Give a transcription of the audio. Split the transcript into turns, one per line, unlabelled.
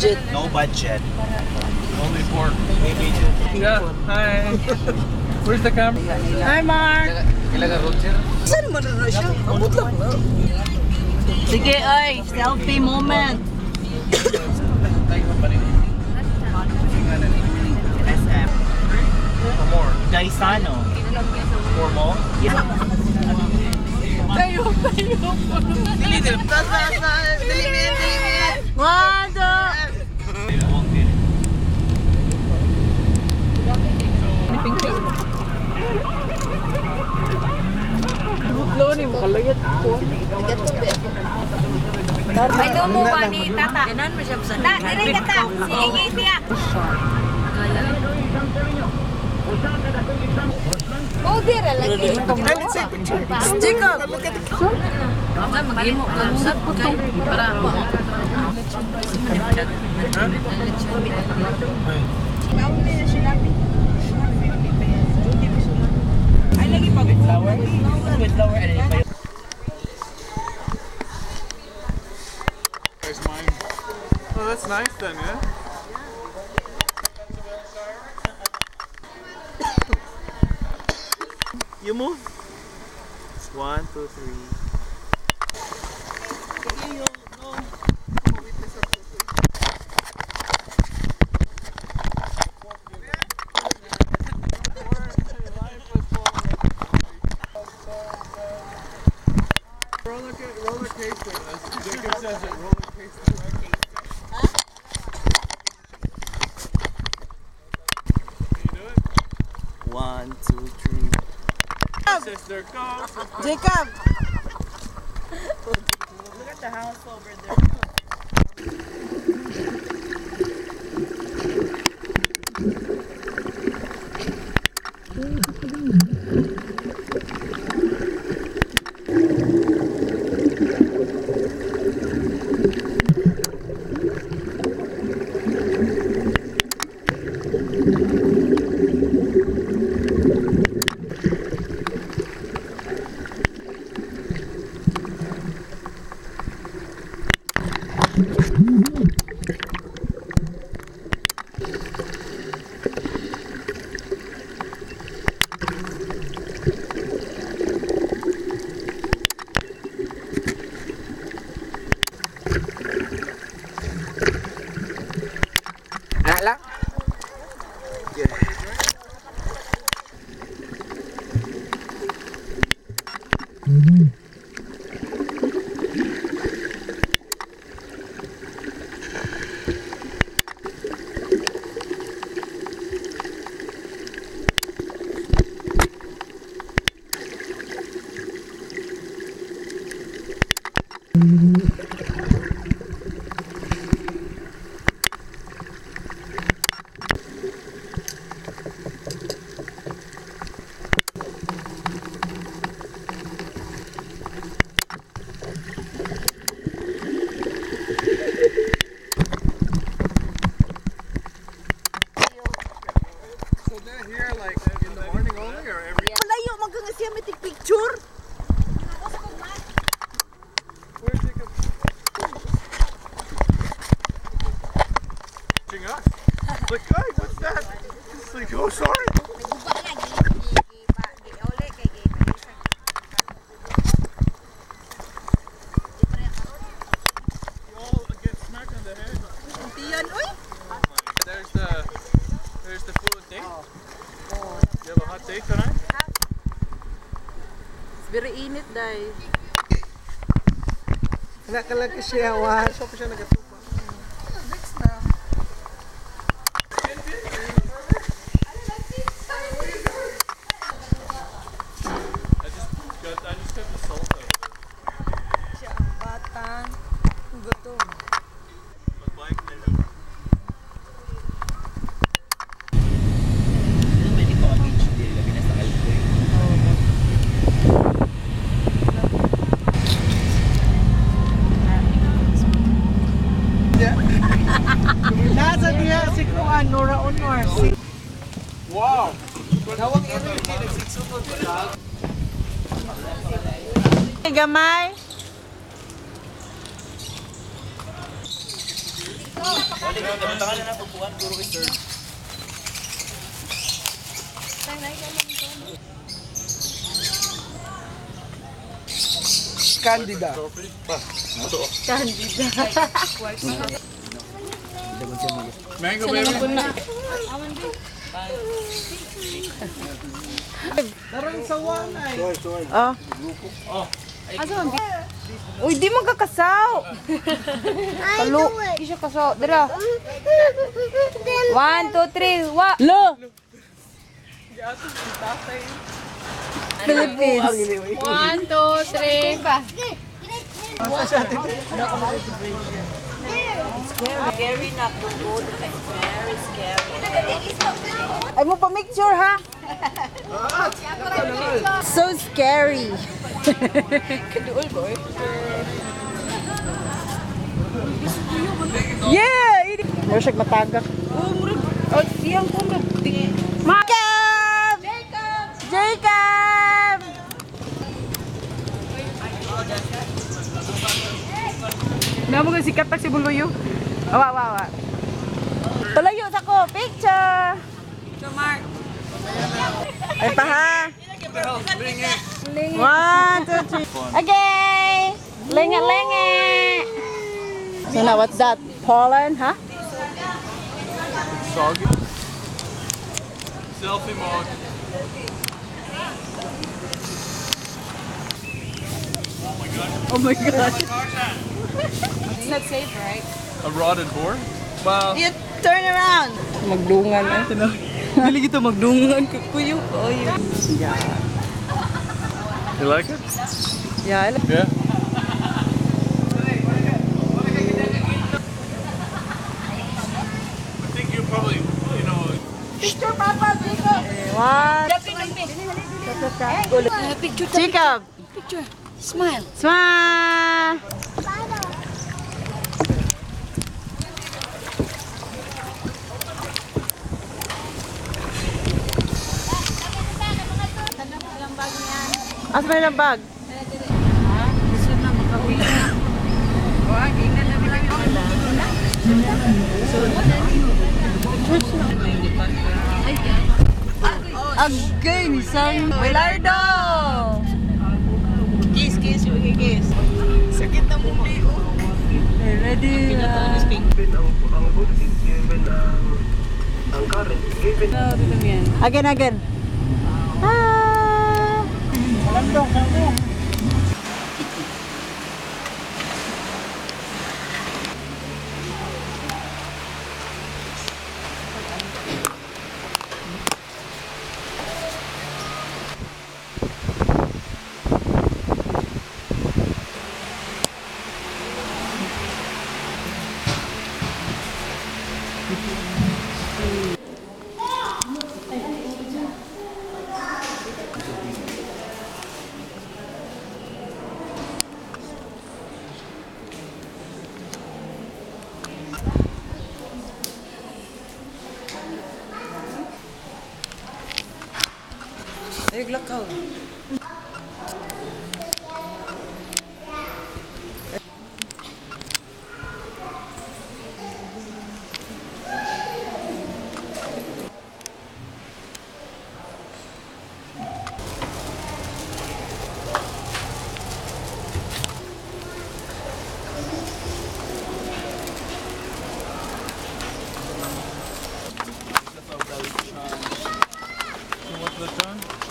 budget.
No budget.
Only pork. Yeah. Hi. Where's the camera?
Hi, Mark.
Saan naman na siya? Abot lang na.
Sige, ay, selfie moment.
SM. For more. Daisano. For more?
Tayo.
Dili.
One, two. Loni mo kalayat ko.
May lumuwa ni Tata. Ganon mo siya sa na. Dire ka ta. Sige niya. Oh, dire lagi.
Jacob!
Mag-imo ka usap kay para
Ay, lagi pag
Flower? With flower and then
There's mine. Oh, that's nice then, yeah?
you move. 1, 2, 3.
Roller coaster. As Jacob says it, roller coaster. Can you do it?
1, 2, 3.
Sister, go!
Jacob!
Look at the house over there.
Ala?
So they're here like in the morning only or every
Malayo, magkang siya may picture.
Where's Jacob? Watching us. It's like, guys, what's that? It's like, oh, sorry. You all get smacked on the head.
Tiyan, uy!
There's the food thing. You have a hot take tonight?
It's very init, dai.
Wala ka lang siya, wa. So pa siya nagatupa.
I just got the salt out.
Siya ang batang gutom.
Mag-bike na lang. Pwede ko ang beach din. Labi na sa Alcoy.
Nasa diya si Kuan, Nora Honor.
Wow!
Tawag ito yung nagsitsugod ka.
Gamay.
Candida.
Mango baby.
Darang sawa na eh.
Uy, di magkakasaw. Kalo. Di siya kasaw. Dira. 1, 2, 3. Wa. Lo. Philippines. 1, 2, 3. Pa. Scary not to go. Very scary. Ay mo pa picture ha. So scary. Kaduol boy. Yeah! Mura siya matagak. Oh, siyang kong Jacob! Jacob! Namo ka sikat tak si Bulwayo. Awa. Tulayo sa ko, picture. Ay pa ha. 1, 2, 3. Okay. Lenga. So now what's that? Pollen, huh?
Soggy. Selfie mode.
Oh my god.
It's not safe, right?
A rotted boar? Well,
You turn around. Magdungan eh. Dili kita magdungan kuyo. Oh, yeah.
you like it?
Yeah, I like
Yeah. I think you probably,
picture, Papa. What? Jacob.
Picture. Smile.
Smile. Asa ba yung bag? Again, isang Belardo! Kiss. Sakit na mong liyo. Ready? Again. Ah! Ay, glakaw.